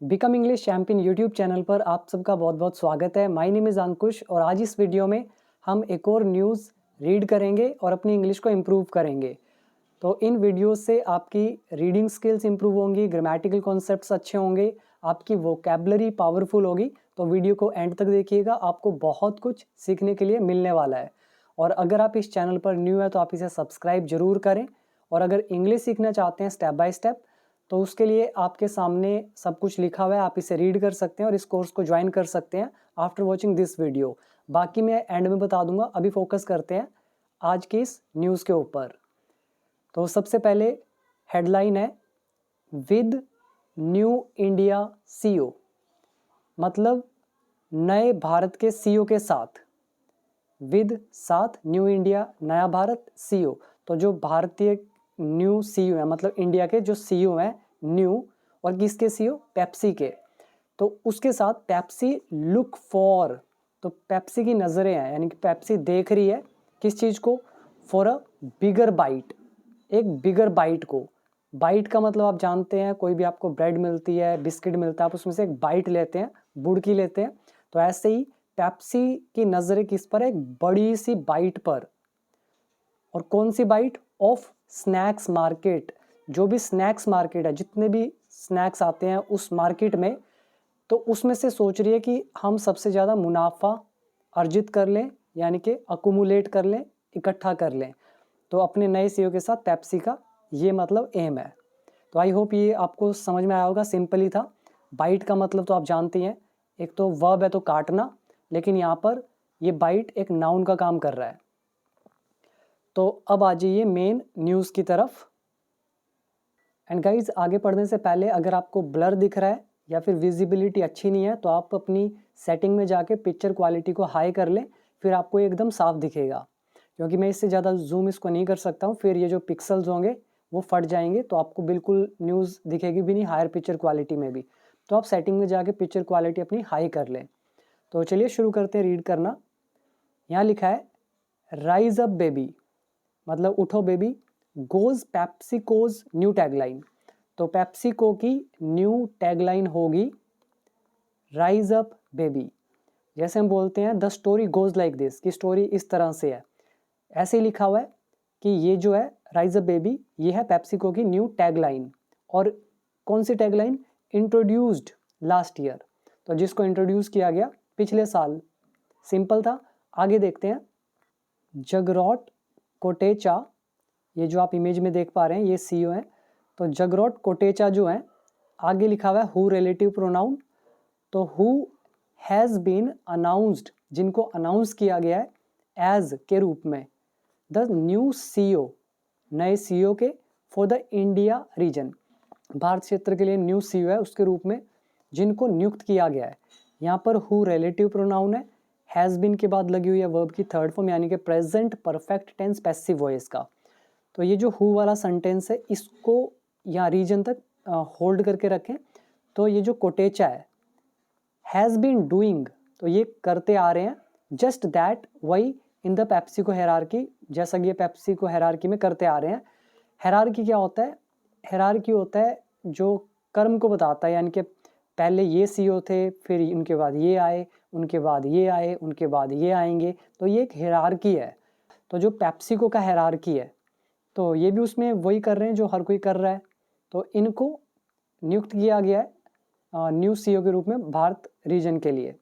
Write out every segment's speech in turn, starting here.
Become English champion YouTube channel पर आप सबका बहुत बहुत स्वागत है। माय नेम इज़ अंकुश और आज इस वीडियो में हम एक और न्यूज़ रीड करेंगे और अपनी इंग्लिश को इम्प्रूव करेंगे। तो इन वीडियोस से आपकी रीडिंग स्किल्स इम्प्रूव होंगी, ग्रामेटिकल कॉन्सेप्ट्स अच्छे होंगे, आपकी वोकैबुलरी पावरफुल होगी। तो वीडियो को एंड तक देखिएगा, आपको बहुत कुछ सीखने के लिए मिलने वाला है। और अगर आप इस चैनल पर न्यू है तो आप इसे सब्सक्राइब जरूर करें। और अगर इंग्लिश सीखना चाहते हैं स्टेप बाय स्टेप तो उसके लिए आपके सामने सब कुछ लिखा हुआ है, आप इसे रीड कर सकते हैं और इस कोर्स को ज्वाइन कर सकते हैं आफ्टर वॉचिंग दिस वीडियो। बाकी मैं एंड में बता दूंगा। अभी फोकस करते हैं आज की इस न्यूज़ के ऊपर। तो सबसे पहले हेडलाइन है विद न्यू इंडिया सीईओ, मतलब नए भारत के सीईओ के साथ। विद साथ, न्यू इंडिया नया भारत, सीईओ तो जो भारतीय न्यू सीईओ है, मतलब इंडिया के जो सीईओ हैं न्यू, और किसके सीईओ? पेप्सी के। तो उसके साथ पेप्सी लुक फॉर, तो पेप्सी की नज़रें हैं, यानी कि पेप्सी देख रही है किस चीज़ को? फॉर अ बिगर बाइट, एक बिगर बाइट को। बाइट का मतलब आप जानते हैं, कोई भी आपको ब्रेड मिलती है, बिस्किट मिलता है, आप उसमें से एक बाइट लेते हैं, बुड़की लेते हैं। तो ऐसे ही पेप्सी की नज़रें किस पर है? एक बड़ी सी बाइट पर। और कौन सी बाइट? Of snacks market. जो भी स्नैक्स मार्केट है, जितने भी स्नैक्स आते हैं उस मार्केट में, तो उसमें से सोच रही है कि हम सबसे ज़्यादा मुनाफा अर्जित कर लें, यानी कि अकुमुलेट कर लें, इकट्ठा कर लें। तो अपने नए सीईओ के साथ पेप्सी का ये मतलब एम है। तो आई होप ये आपको समझ में आया होगा, सिंपल ही था। बाइट का मतलब तो आप जानते हैं, एक तो वर्ब है तो काटना, लेकिन यहाँ पर ये बाइट एक नाउन का काम कर रहा है। तो अब आ जाइए मेन न्यूज़ की तरफ। एंड गाइज, आगे पढ़ने से पहले अगर आपको ब्लर दिख रहा है या फिर विजिबिलिटी अच्छी नहीं है तो आप अपनी सेटिंग में जाके पिक्चर क्वालिटी को हाई कर लें, फिर आपको एकदम साफ दिखेगा। क्योंकि मैं इससे ज़्यादा जूम इसको नहीं कर सकता हूँ, फिर ये जो पिक्सल्स होंगे वो फट जाएंगे, तो आपको बिल्कुल न्यूज़ दिखेगी भी नहीं हायर पिक्चर क्वालिटी में भी। तो आप सेटिंग में जाके पिक्चर क्वालिटी अपनी हाई कर लें। तो चलिए शुरू करते हैं रीड करना। यहाँ लिखा है राइज अप बेबी, मतलब उठो बेबी, गोज पेप्सिकोज न्यू टैगलाइन। तो पेप्सिको की न्यू टैगलाइन होगी राइज अप बेबी। जैसे हम बोलते हैं the story goes like this, की स्टोरी इस तरह से है, ऐसे ही लिखा हुआ है कि ये जो है राइज अप बेबी, ये है पेप्सिको की न्यू टैगलाइन। और कौन सी टैगलाइन? इंट्रोड्यूस्ड लास्ट ईयर, तो जिसको इंट्रोड्यूस किया गया पिछले साल। सिंपल था। आगे देखते हैं। जगरॉट कोटेचा, ये जो आप इमेज में देख पा रहे हैं ये सीईओ है। तो जगरॉट कोटेचा जो है, आगे लिखा हुआ है हु रिलेटिव प्रोनाउन। तो हु हैज़ बीन अनाउंस्ड, जिनको अनाउंस किया गया है एज के रूप में, द न्यू सीईओ, नए सीईओ के, for the India region, Bharat क्षेत्र के लिए न्यू सीईओ है उसके रूप में जिनको नियुक्त किया गया है। यहाँ पर हु रिलेटिव प्रोनाउन है, हैज़ बीन के बाद लगी हुई है वर्ब की थर्ड फॉर्म, यानी कि present perfect tense passive voice का। तो ये जो हु वाला सेंटेंस है इसको यहाँ रीजन तक होल्ड करके रखें। तो ये जो कोटेचा है, हैज़ बीन डूइंग, तो ये करते आ रहे हैं, जस्ट दैट, वही, इन द पेप्सिको हेरारकी, जैसा कि ये पेप्सिको हेरारकी में करते आ रहे हैं। हेरारकी क्या होता है? हेरारकी होता है जो कर्म को बताता है, यानी कि पहले ये सीईओ थे, फिर उनके बाद ये आए, उनके बाद ये आए, उनके बाद ये आएंगे, तो ये एक हेरारकी है। तो जो पेप्सिको का हेरारकी है, तो ये भी उसमें वही कर रहे हैं जो हर कोई कर रहा है। तो इनको नियुक्त किया गया है न्यू सीईओ के रूप में भारत रीजन के लिए।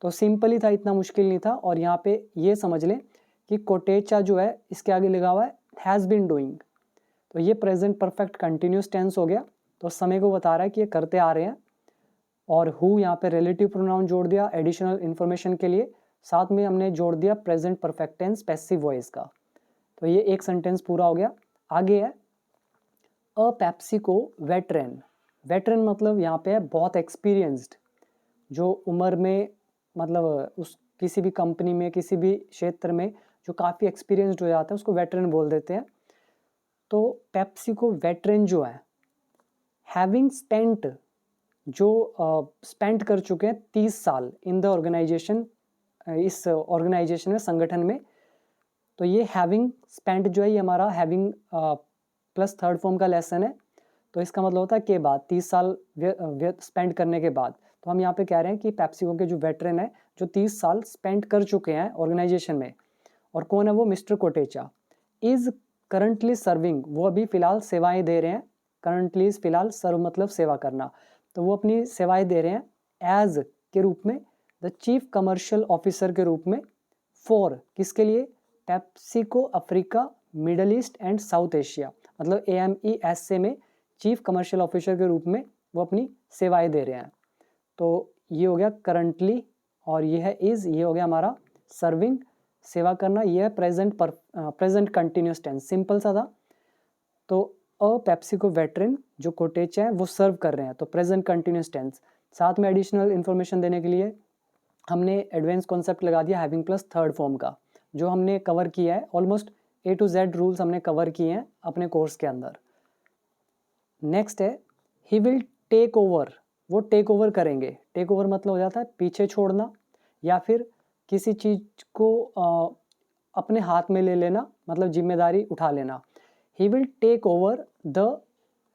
तो सिंपल ही था, इतना मुश्किल नहीं था। और यहाँ पे ये समझ लें कि कोटेचा जो है इसके आगे लगा हुआ है हैज़ बीन डूइंग, तो ये प्रेजेंट परफेक्ट कंटिन्यूस टेंस हो गया, तो समय को बता रहा है कि ये करते आ रहे हैं। और हु यहाँ पे रिलेटिव प्रोनाउन जोड़ दिया एडिशनल इन्फॉर्मेशन के लिए, साथ में हमने जोड़ दिया present perfect tense passive voice का। तो ये एक सेंटेंस पूरा हो गया। आगे है अ पेप्सिको वेटरन। वेटरन मतलब यहाँ पे है बहुत एक्सपीरियंस्ड, जो उम्र में, मतलब उस किसी भी कंपनी में, किसी भी क्षेत्र में जो काफ़ी एक्सपीरियंस्ड हो जाता है उसको वेटरन बोल देते हैं। तो पेप्सिको वेटरन जो है, हैविंग स्पेंट, जो स्पेंड कर चुके हैं 30 साल इन द ऑर्गेनाइजेशन, इस ऑर्गेनाइजेशन में, संगठन में। तो ये हैविंग स्पेंट जो है ये हमारा हैविंग प्लस थर्ड फॉर्म का लेसन है। तो इसका मतलब होता है के बाद 30 साल स्पेंड करने के बाद। तो हम यहाँ पे कह रहे हैं कि पेप्सिको के जो वेटरन है जो 30 साल स्पेंड कर चुके हैं ऑर्गेनाइजेशन में, और कौन है वो, mister Kotecha, is currently serving, वो अभी फिलहाल सेवाएं दे रहे हैं। करंटली फिलहाल सर्व मतलब सेवा करना, तो वो अपनी सेवाएं दे रहे हैं एज के रूप में, द चीफ कमर्शियल ऑफिसर के रूप में, फॉर किसके लिए, PepsiCo Africa, middle east and south Asia, मतलब AMESA में चीफ कमर्शियल ऑफिसर के रूप में वो अपनी सेवाएं दे रहे हैं। तो ये हो गया करंटली, और ये है इज, ये हो गया हमारा सर्विंग सेवा करना, ये है प्रेजेंट कंटिन्यूस टेंस, सिंपल सा था। तो अ पेप्सिको वेटरन जो कोटेचा है वो सर्व कर रहे हैं, तो प्रेजेंट कंटिन्यूस टेंस। साथ में एडिशनल इन्फॉर्मेशन देने के लिए हमने एडवांस कॉन्सेप्ट लगा दिया हैविंग प्लस थर्ड फॉर्म का, जो हमने कवर किया है, almost A to Z rules हमने कवर किए हैं अपने कोर्स के अंदर। नेक्स्ट है ही विल टेक ओवर, वो टेक ओवर करेंगे। टेक ओवर मतलब हो जाता है पीछे छोड़ना या फिर किसी चीज़ को अपने हाथ में ले लेना, मतलब जिम्मेदारी उठा लेना। He will take over the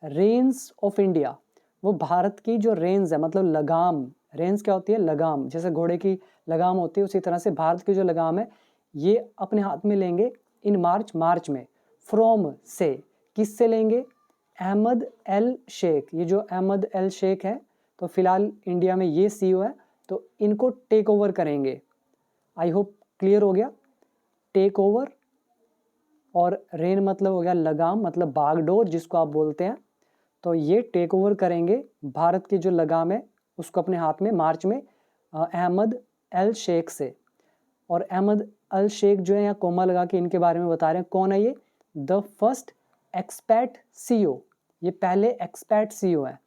range of India, वो भारत की जो रेंज है, मतलब लगाम, रेंज क्या होती है, लगाम, जैसे घोड़े की लगाम होती है उसी तरह से भारत की जो लगाम है ये अपने हाथ में लेंगे इन मार्च में। फ्रॉम से, किससे लेंगे, अहमद एल शेख, ये जो अहमद एल शेख है तो फिलहाल इंडिया में ये CEO है, तो इनको टेक ओवर करेंगे। आई होप क्लियर हो गया। टेक ओवर और रेन मतलब हो गया लगाम, मतलब बागडोर जिसको आप बोलते हैं, तो ये टेक ओवर करेंगे भारत की जो लगाम है उसको अपने हाथ में मार्च में अहमद एल शेख से। और अहमद अल शेख जो है यहाँ कोमा लगा के इनके बारे में बता रहे हैं, कौन है ये, द फर्स्ट एक्सपैट CEO, ये पहले एक्सपैट CEO है।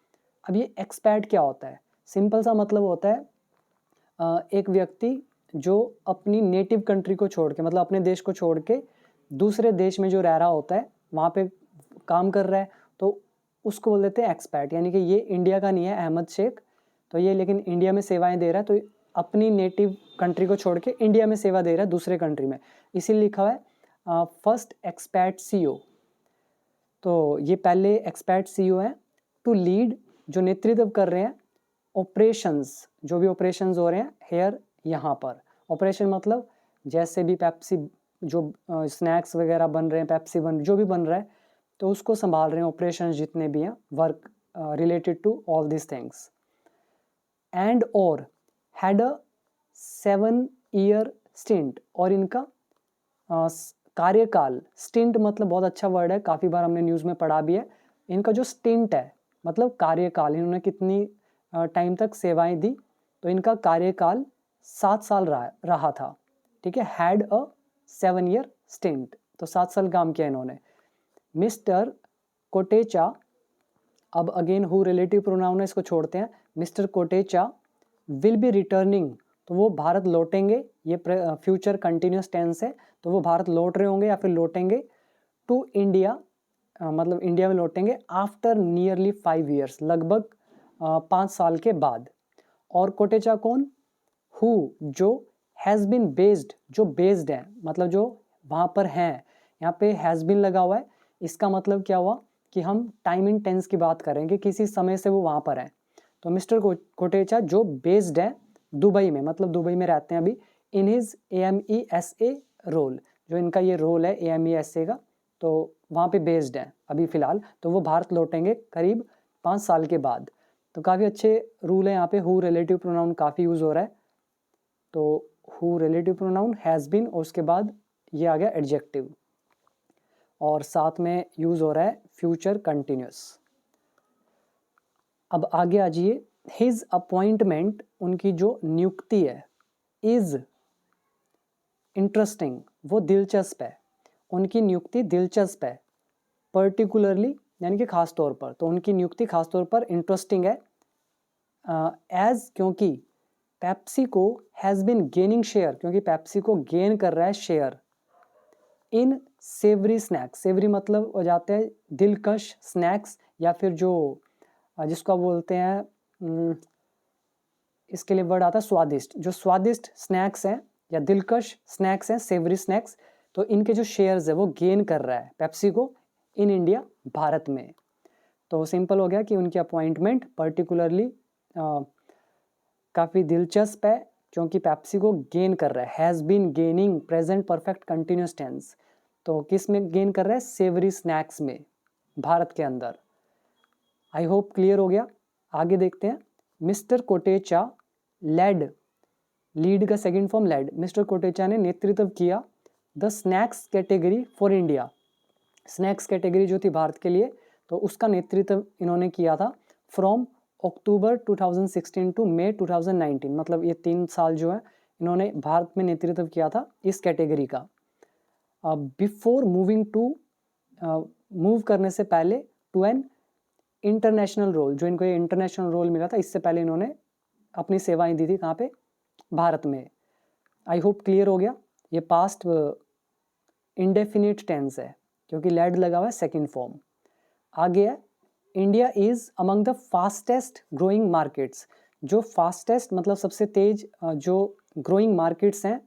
अब ये एक्सपैट क्या होता है, सिंपल सा मतलब होता है एक व्यक्ति जो अपनी नेटिव कंट्री को छोड़ के, मतलब अपने देश को छोड़ के दूसरे देश में जो रह रहा होता है वहाँ पे काम कर रहा है, तो उसको बोल देते हैं एक्सपैट। यानी कि ये इंडिया का नहीं है अहमद शेख, तो ये लेकिन इंडिया में सेवाएं दे रहा है, तो अपनी नेटिव कंट्री को छोड़ के इंडिया में सेवा दे रहा है दूसरे कंट्री में, इसीलिए लिखा हुआ है फर्स्ट एक्सपैट CEO। तो ये पहले एक्सपैट CEO हैं। टू लीड, जो नेतृत्व कर रहे हैं, ऑपरेशंस, जो भी ऑपरेशंस हो रहे हैं हेयर, यहाँ पर ऑपरेशन मतलब जैसे भी पेप्सी जो स्नैक्स वगैरह बन रहे हैं, पेप्सी जो भी बन रहा है तो उसको संभाल रहे हैं, ऑपरेशंस जितने भी हैं, work related to all this things. And और हैड अ 7 ईयर स्टिंट, और इनका कार्यकाल, स्टिंट मतलब बहुत अच्छा वर्ड है, काफ़ी बार हमने न्यूज़ में पढ़ा भी है। इनका जो स्टिंट है मतलब कार्यकाल, इन्होंने कितनी टाइम तक सेवाएं दी, तो इनका कार्यकाल 7 साल रहा था, ठीक है। हैड अ 7 ईयर स्टिंट, तो 7 साल काम किया इन्होंने। मिस्टर कोटेचा, अब अगेन हु रिलेटिव प्रोनाउन है, इसको छोड़ते हैं। Mister Kotecha will be returning, तो वो भारत लौटेंगे, ये फ्यूचर कंटिन्यूस टेंस है, तो वो भारत लौट रहे होंगे या फिर लौटेंगे। टू इंडिया, मतलब इंडिया में लौटेंगे आफ्टर नियरली 5 ईयर्स, लगभग 5 साल के बाद। और कोटेचा कौन, हु जो हैज़ बिन बेस्ड, जो बेस्ड है मतलब जो वहाँ पर हैं, यहाँ पे हैज़ बिन लगा हुआ है, इसका मतलब क्या हुआ कि हम टाइम इन टेंस की बात करेंगे, किसी समय से वो वहाँ पर हैं। तो मिस्टर कोटेचा जो बेस्ड है दुबई में, मतलब दुबई में रहते हैं अभी, इन हिज AMESA रोल, जो इनका ये रोल है AMESA का, तो वहाँ पे बेस्ड है अभी फ़िलहाल, तो वो भारत लौटेंगे करीब 5 साल के बाद। तो काफ़ी अच्छे रूल है यहाँ पे, हु रिलेटिव प्रोनाउन काफ़ी यूज़ हो रहा है, तो who relative pronoun has been, और उसके बाद ये आ गया एडजेक्टिव, और साथ में यूज़ हो रहा है फ्यूचर कंटिन्यूस। अब आगे आ जाइए, हिज अपॉइंटमेंट, उनकी जो नियुक्ति है, इज़ इंटरेस्टिंग, वो दिलचस्प है, उनकी नियुक्ति दिलचस्प है। पर्टिकुलरली यानी कि खास तौर पर, तो उनकी नियुक्ति खास तौर पर इंटरेस्टिंग है। एज, क्योंकि PepsiCo has been gaining share, क्योंकि पेप्सिको गेन कर रहा है share in savoury snacks, savoury मतलब हो जाते हैं दिलकश स्नैक्स, या फिर जो जिसको आप बोलते हैं, इसके लिए वर्ड आता है स्वादिष्ट, जो स्वादिष्ट स्नैक्स हैं या दिलकश स्नैक्स हैं, सेवरी स्नैक्स, तो इनके जो शेयर्स है वो गेन कर रहा है पेप्सिको इन इंडिया, भारत में। तो सिंपल हो गया कि उनकी अपॉइंटमेंट पर्टिकुलरली काफ़ी दिलचस्प है क्योंकि पेप्सिको गेन कर रहा है, has been gaining present perfect continuous tense. तो किस में गेन कर रहा है? सेवरी स्नैक्स में, भारत के अंदर। आई होप क्लियर हो गया। आगे देखते हैं। मिस्टर कोटेचा लेड, लीड का second form led, mister Kotecha ने नेतृत्व किया the snacks category for India, snacks category जो थी भारत के लिए, तो उसका नेतृत्व इन्होंने किया था फ्रॉम अक्टूबर 2016 टू मई 2019, मतलब ये 3 साल जो है इन्होंने भारत में नेतृत्व किया था इस कैटेगरी का। बिफोर मूविंग टू, मूव करने से पहले, टू एन इंटरनेशनल रोल, जो इनको ये इंटरनेशनल रोल मिला था, इससे पहले इन्होंने अपनी सेवाएं दी थी कहाँ पे? भारत में। आई होप क्लियर हो गया। ये पास्ट इंडेफिनिट टेंस है क्योंकि लेड लगा हुआ है सेकेंड फॉर्म। आगे है India is among the fastest growing markets, जो फास्टेस्ट मतलब सबसे तेज जो ग्रोइंग मार्केट्स हैं,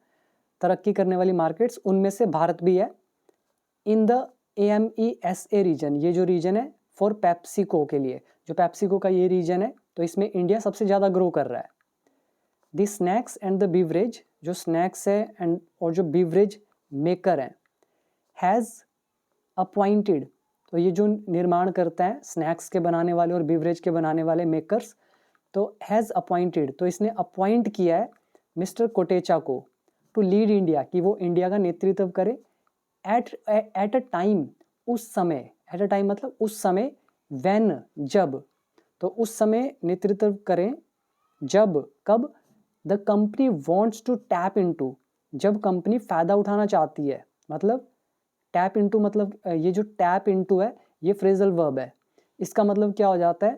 तरक्की करने वाली मार्केट्स, उनमें से भारत भी है। इन द AMESA रीजन, ये जो रीजन है फॉर पेप्सिको के लिए, जो पेप्सिको का ये रीजन है, तो इसमें इंडिया सबसे ज़्यादा ग्रो कर रहा है। The snacks and the beverage, जो स्नैक्स है एंड और जो बीवरेज मेकर हैं, हैज़ अपॉइंटेड, तो ये जो निर्माण करता है स्नैक्स के बनाने वाले और बीवरेज के बनाने वाले मेकर्स, तो हैज़ अपॉइंटेड, तो इसने अपॉइंट किया है मिस्टर कोटेचा को टू लीड इंडिया, कि वो इंडिया का नेतृत्व करे एट अ टाइम, उस समय, एट अ टाइम मतलब उस समय, व्हेन जब, तो उस समय नेतृत्व करें जब, कब? The company wants to tap into, जब कंपनी फ़ायदा उठाना चाहती है, मतलब टैप इनटू मतलब ये जो टैप इनटू है ये फ्रेजल वर्ब है। इसका मतलब क्या हो जाता है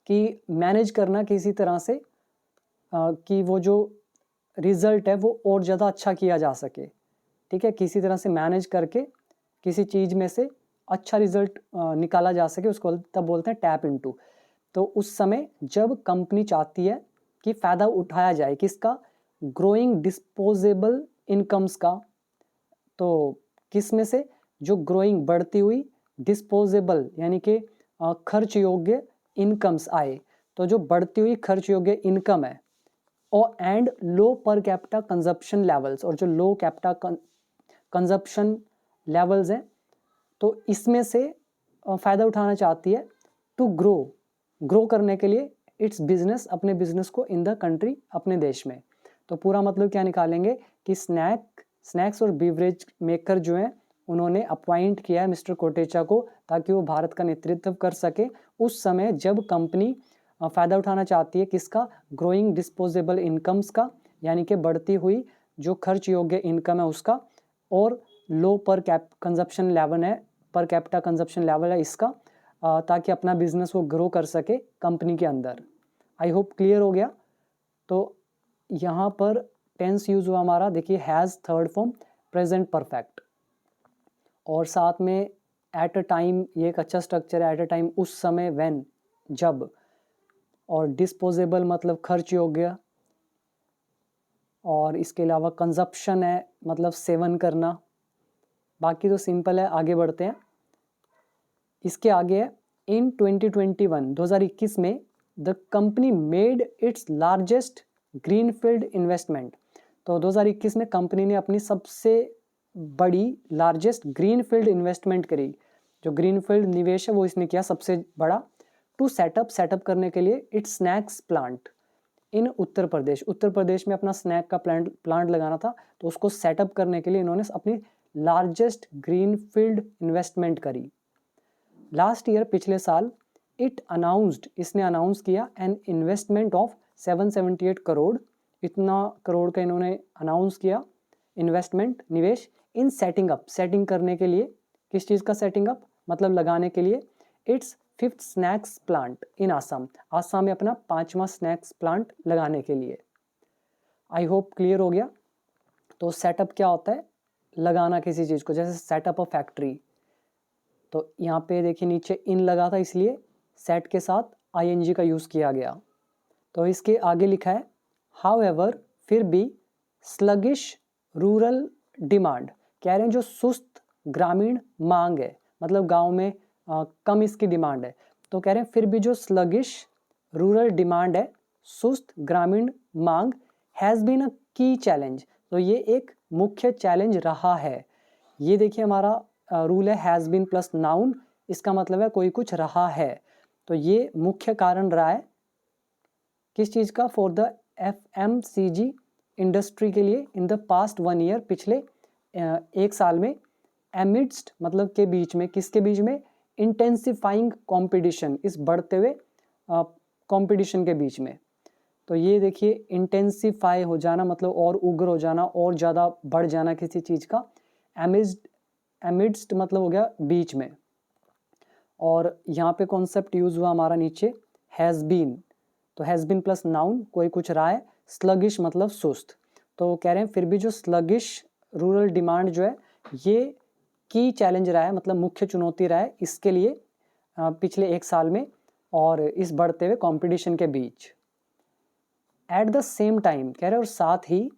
कि मैनेज करना किसी तरह से कि वो जो रिजल्ट है वो और ज़्यादा अच्छा किया जा सके, ठीक है, किसी तरह से मैनेज करके किसी चीज़ में से अच्छा रिजल्ट निकाला जा सके, उसको तब बोलते हैं टैप इनटू। तो उस समय जब कंपनी चाहती है कि फ़ायदा उठाया जाए किसका? ग्रोइंग डिस्पोजेबल इनकम्स का। तो किस में से? जो ग्रोइंग, बढ़ती हुई, डिस्पोजेबल यानी कि खर्च योग्य, इनकम्स, आय, तो जो बढ़ती हुई खर्च योग्य इनकम है, और and low per capita consumption levels, और जो लो कैपिटा कंजप्शन लेवल्स हैं, तो इसमें से फ़ायदा उठाना चाहती है टू ग्रो करने के लिए इट्स बिजनेस, अपने बिजनेस को इन द कंट्री, अपने देश में। तो पूरा मतलब क्या निकालेंगे कि स्नैक्स और बीवरेज मेकर जो हैं उन्होंने अपॉइंट किया है मिस्टर कोटेचा को ताकि वो भारत का नेतृत्व कर सके उस समय जब कंपनी फ़ायदा उठाना चाहती है किसका? ग्रोइंग डिस्पोजेबल इनकम्स का, यानी कि बढ़ती हुई जो खर्च योग्य इनकम है उसका, और लो पर कंजप्शन लेवल है, पर कैपिटा कंजप्शन लेवल है इसका, ताकि अपना बिजनेस वो ग्रो कर सके कंपनी के अंदर। आई होप क्लियर हो गया। तो यहाँ पर टेंस यूज हुआ हमारा, देखिए has third form present perfect, और साथ में एट अ टाइम, ये एक अच्छा स्ट्रक्चर है, एट अ टाइम उस समय, व्हेन जब, और डिस्पोजेबल मतलब खर्च योग्य, और इसके अलावा कंजप्शन है मतलब सेवन करना। बाकी तो सिंपल है, आगे बढ़ते हैं। इसके आगे है इन 2021 में the company made its largest greenfield investment. तो 2021 में कंपनी ने अपनी सबसे बड़ी लार्जेस्ट ग्रीनफील्ड इन्वेस्टमेंट करी, जो ग्रीनफील्ड निवेश है वो इसने किया सबसे बड़ा, टू सेटअप करने के लिए it's snacks plant in Uttar Pradesh. Uttar Pradesh में अपना स्नैक का प्लांट लगाना था, तो उसको सेटअप करने के लिए इन्होंने अपनी लार्जेस्ट ग्रीनफील्ड इन्वेस्टमेंट करी। लास्ट ईयर, पिछले साल, इट अनाउंस्ड, इसने अनाउंस किया एन इन्वेस्टमेंट ऑफ 778 करोड़, इतना करोड़ का इन्होंने अनाउंस किया इन्वेस्टमेंट, निवेश, इन सेटिंग करने के लिए, किस चीज़ का सेटिंग अप? मतलब लगाने के लिए, it's 5th snacks plant in Assam, Assam में अपना 5वां स्नैक्स प्लांट लगाने के लिए। आई होप क्लियर हो गया। तो सेटअप क्या होता है? लगाना किसी चीज़ को, जैसे सेटअप अ फैक्ट्री, तो यहाँ पे देखिए नीचे इन लगा था इसलिए सेट के साथ ING का यूज़ किया गया। तो इसके आगे लिखा है हाउएवर, फिर भी, स्लगिश रूरल डिमांड, कह रहे हैं जो सुस्त ग्रामीण मांग है, मतलब गांव में कम इसकी डिमांड है। तो कह रहे हैं फिर भी जो स्लगिश रूरल डिमांड है, सुस्त ग्रामीण मांग, हैज़ बीन अ की चैलेंज। तो ये एक मुख्य चैलेंज रहा है। ये देखिए हमारा रूल है हैज़ बीन प्लस नाउन, इसका मतलब है कोई कुछ रहा है। तो ये मुख्य कारण रहा है किस चीज़ का, फॉर द FMCG इंडस्ट्री के लिए इन द पास्ट 1 ईयर, पिछले 1 साल में, एमिडस्ट मतलब के बीच में, किसके बीच में, इंटेंसिफाइंग कंपटीशन, इस बढ़ते हुए कंपटीशन के बीच में। तो ये देखिए इंटेंसिफाई हो जाना मतलब और उग्र हो जाना, और ज़्यादा बढ़ जाना किसी चीज़ का। एमिडस्ट मतलब हो गया बीच में, और यहाँ पे कॉन्सेप्ट यूज़ हुआ हमारा नीचे हैज़ बीन। तो हैज़ बीन प्लस नाउन, कोई कुछ रहा है। स्लगिश मतलब सुस्त। तो कह रहे हैं फिर भी जो स्लगिश रूरल डिमांड जो है ये की चैलेंज रहा है, मतलब मुख्य चुनौती रहा है इसके लिए पिछले 1 साल में, और इस बढ़ते हुए कंपटीशन के बीच। एट द सेम टाइम कह रहे हैं और साथ ही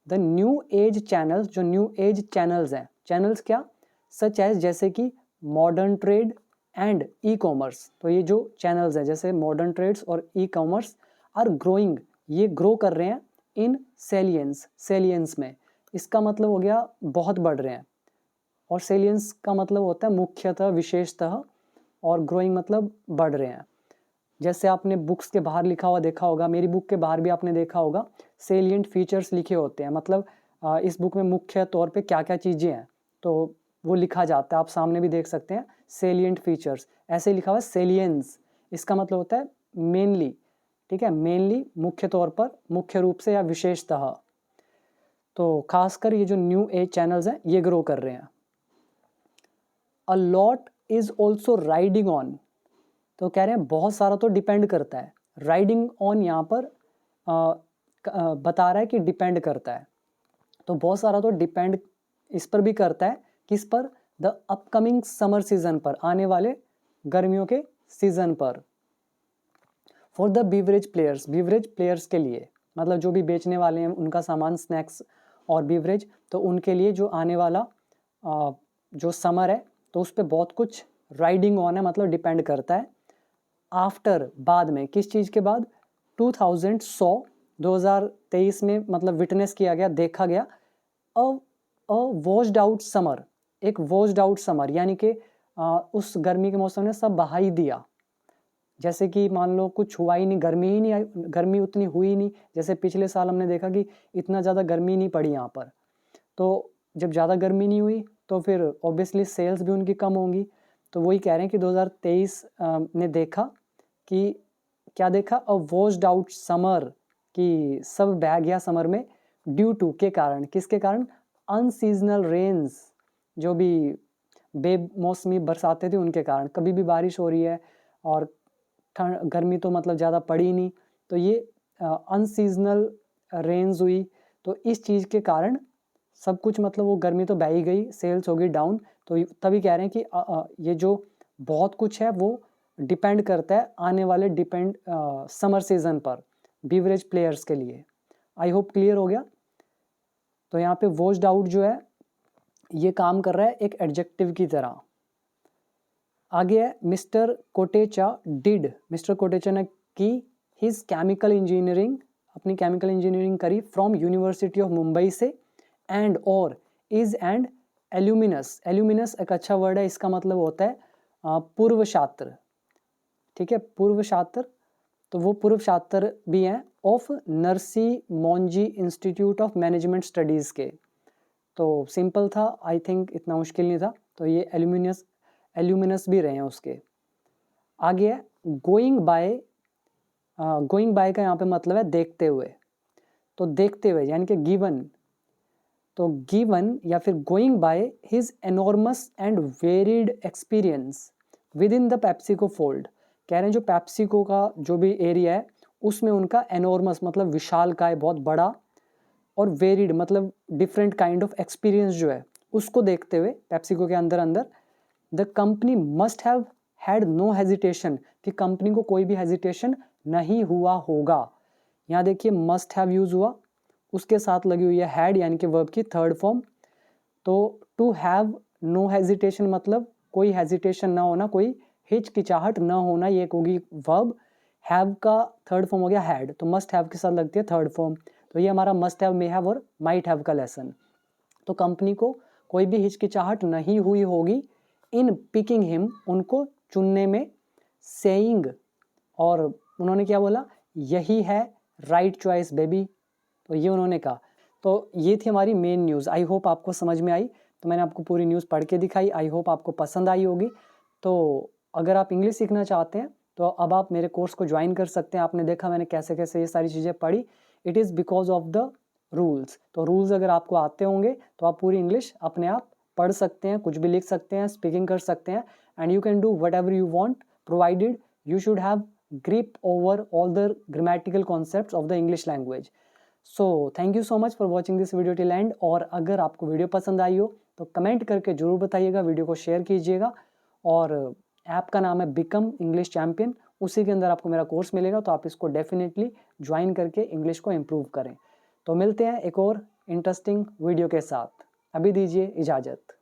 द न्यू एज चैनल्स, जो न्यू एज चैनल्स हैं, चैनल्स क्या, सच एज जैसे कि modern trade and e commerce. तो ये जो चैनल्स हैं जैसे मॉडर्न ट्रेड्स और ई कॉमर्स आर ग्रोइंग, ये ग्रो कर रहे हैं इन सेलियंस, सेलियंस में, इसका मतलब हो गया बहुत बढ़ रहे हैं, और सेलियंस का मतलब होता है मुख्यतः, विशेषतः, और ग्रोइंग मतलब बढ़ रहे हैं। जैसे आपने बुक्स के बाहर लिखा हुआ देखा होगा, मेरी बुक के बाहर भी आपने देखा होगा सेलिएंट फीचर्स लिखे होते हैं, मतलब इस बुक में मुख्य तौर पे क्या क्या चीज़ें हैं तो वो लिखा जाता है, आप सामने भी देख सकते हैं सेलिएंट फीचर्स, ऐसे लिखा हुआ है सेलियंस, इसका मतलब होता है मेनली, ठीक है, मेनली मुख्य तौर पर, मुख्य रूप से या विशेषतः। तो खासकर ये जो न्यू एज चैनल्स हैं ये ग्रो कर रहे हैं। A lot is also riding on, तो कह रहे हैं बहुत सारा तो डिपेंड करता है, राइडिंग ऑन यहाँ पर बता रहा है कि डिपेंड करता है, तो बहुत सारा तो डिपेंड इस पर भी करता है, किस पर, द अपकमिंग समर सीजन पर, आने वाले गर्मियों के सीजन पर। For the beverage players, beverage players के लिए मतलब जो भी बेचने वाले हैं उनका सामान, स्नैक्स और बीवरेज, तो उनके लिए जो आने वाला जो समर है तो उस पर बहुत कुछ राइडिंग ऑन है, मतलब डिपेंड करता है। आफ्टर बाद में, किस चीज़ के बाद, 2023 में मतलब विटनेस किया गया, देखा गया अ वॉश्ड आउट समर, एक वॉश्ड आउट समर, यानी कि उस गर्मी के मौसम ने सब बहा ही दिया, जैसे कि मान लो कुछ हुआ ही नहीं, गर्मी ही नहीं आई, गर्मी उतनी हुई नहीं, जैसे पिछले साल हमने देखा कि इतना ज़्यादा गर्मी नहीं पड़ी यहाँ पर, तो जब ज़्यादा गर्मी नहीं हुई तो फिर ऑब्वियसली सेल्स भी उनकी कम होंगी। तो वही कह रहे हैं कि 2023 ने देखा कि क्या देखा, अ वॉश्ड आउट समर, कि सब बह गया समर में, ड्यू टू के कारण, किसके कारण, अनसीजनल रेन्स, जो भी बेमौसमी बरसातें थी उनके कारण, कभी भी बारिश हो रही है और गर्मी तो मतलब ज़्यादा पड़ी नहीं, तो ये अनसीजनल रेन्स हुई, तो इस चीज़ के कारण सब कुछ मतलब वो गर्मी तो बह ही गई, सेल्स हो गई डाउन। तो तभी कह रहे हैं कि ये जो बहुत कुछ है वो डिपेंड करता है आने वाले समर सीजन पर बीवरेज प्लेयर्स के लिए। आई होप क्लियर हो गया। तो यहाँ पे वॉश्ड आउट जो है ये काम कर रहा है एक एडजेक्टिव की तरह। आगे है mister Kotecha did, mister Kotecha ने की हिज केमिकल इंजीनियरिंग, अपनी केमिकल इंजीनियरिंग करी फ्रॉम यूनिवर्सिटी ऑफ मुंबई से, एंड और इज एंड एल्यूमिनस, एल्यूमिनस एक अच्छा वर्ड है, इसका मतलब होता है पूर्व छात्र, ठीक है, पूर्व छात्र, तो वो पूर्व छात्र भी हैं of Narsi Monjee institute of management studies के। तो सिंपल था, आई थिंक इतना मुश्किल नहीं था, तो ये एल्यूमिनस भी रहे हैं उसके। आगे है गोइंग बाय, गोइंग बाय का यहाँ पे मतलब है देखते हुए, तो देखते हुए यानी कि गिवन, तो गिवन या फिर going by his enormous and varied experience with in the PepsiCo fold, कह रहे हैं जो पेप्सिको का जो भी एरिया है उसमें उनका एनॉर्मस मतलब विशाल का है, बहुत बड़ा, और वेरिड मतलब डिफरेंट काइंड ऑफ एक्सपीरियंस जो है उसको देखते हुए पेप्सिको के अंदर अंदर, the company must have had no hesitation, कि कंपनी को कोई भी हेजिटेशन नहीं हुआ होगा। यहाँ देखिए मस्ट हैव यूज हुआ, उसके साथ लगी हुई है हैड यानी कि वर्ब की थर्ड फॉर्म। तो टू हैव नो हेजिटेशन मतलब कोई हेजिटेशन ना होना, कोई हिचकिचाहट ना होना, ये एक होगी वर्ब। हैव का थर्ड फॉर्म हो गया हैड, तो मस्ट हैव के साथ लगती है थर्ड फॉर्म, तो ये हमारा मस्ट हैव, मे हैव और माइट हैव का लेसन। तो कंपनी को कोई भी हिचकिचाहट नहीं हुई होगी इन पिकिंग हिम, उनको चुनने में, सेइंग, और उन्होंने क्या बोला, यही है राइट चॉइस बेबी, तो ये उन्होंने कहा। तो ये थी हमारी मेन न्यूज़। आई होप आपको समझ में आई, तो मैंने आपको पूरी न्यूज़ पढ़ के दिखाई, आई होप आपको पसंद आई होगी। तो अगर आप इंग्लिश सीखना चाहते हैं तो अब आप मेरे कोर्स को ज्वाइन कर सकते हैं। आपने देखा मैंने कैसे कैसे ये सारी चीज़ें पढ़ी, it is because of the rules. तो रूल्स अगर आपको आते होंगे तो आप पूरी इंग्लिश अपने आप पढ़ सकते हैं, कुछ भी लिख सकते हैं, स्पीकिंग कर सकते हैं, and you can do what ever you want, provided you should have grip over all the grammatical concepts of the English language. So thank you so much for watching this video till end। और अगर आपको video पसंद आई हो तो comment करके ज़रूर बताइएगा, video को शेयर कीजिएगा, और ऐप का नाम है बिकम इंग्लिश चैम्पियन, उसी के अंदर आपको मेरा कोर्स मिलेगा, तो आप इसको डेफिनेटली ज्वाइन करके इंग्लिश को इम्प्रूव करें। तो मिलते हैं एक और इंटरेस्टिंग वीडियो के साथ, अभी दीजिए इजाज़त।